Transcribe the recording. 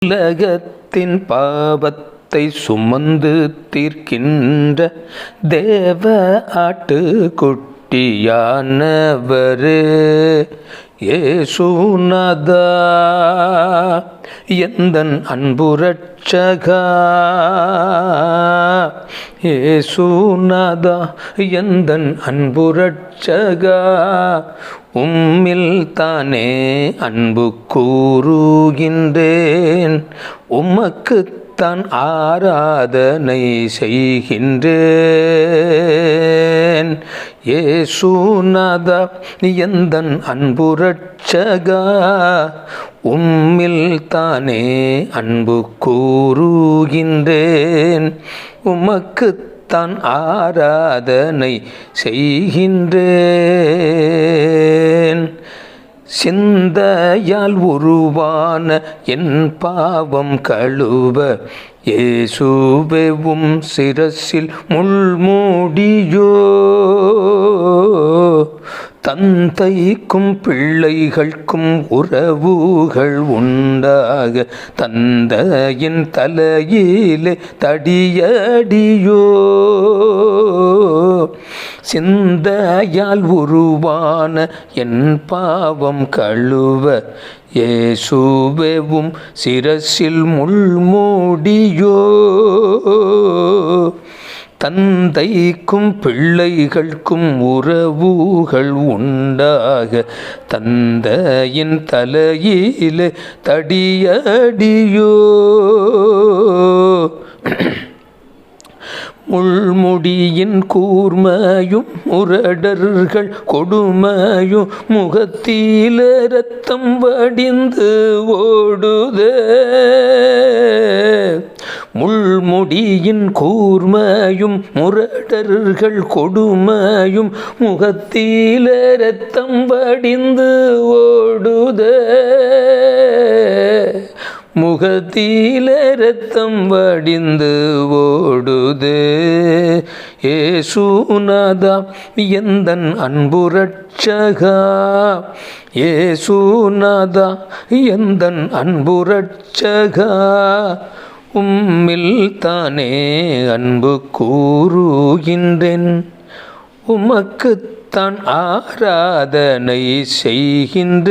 உலகத்தின் பாவத்தை சுமந்து தீர்க்கின்ற தேவ ஆட்டுக்குட்டியானவரே இயேசுநாதா, எந்தன் அன்பு இரட்சகா. இயேசுநாதா, எந்தன் அன்பு இரட்சகா, உம்மில் தானே அன்பு கூறுகின்றேன், உமக்குத்தான் ஆராதனை செய்கின்றேன். இயேசுநாதா, எந்தன் அன்பு இரட்சகா, உம்மில் தானே அன்பு கூறுகின்றேன், உமக்குத்தான் ஆராதனை செய்கின்றேன். சிந்தையால் உருவான என் பாவம் கழுவ இயேசுவே உம் சிரசில் முள்மூடியோ, தந்தைக்கும் பிள்ளைகளுக்கும் உறவுகள் உண்டாக தந்தையின் தலையிலே தடியடியோ. சிந்தையால் உருவான என் பாவம் கழுவ இயேசுவே உம் சிரசில் முள்மூடியோ, தந்தைக்கும் பிள்ளைகளுக்கும் உறவுகள் உண்டாக தந்தையின் தலையிலே தடியடியோ. முள்முடியின் கூர்மையும் முரடர்கள் கொடுமையும் முகத்திலே இரத்தம் வடிந்து ஓடுதே. முள்முடியின் கூர்மையும் முரடர்கள் கொடுமையும் முகத்திலே இரத்தம் வடிந்து ஓடுதே. முகத்திலே இரத்தம் வடிந்து ஓடுதே. இயேசுநாதா, எந்தன் அன்பு இரட்சகா. இயேசுநாதா, எந்தன் அன்பு இரட்சகா, உம்மில் தானே அன்பு கூறுகின்றேன், உமக்குத்தான் ஆராதனை செய்கின்றேன்.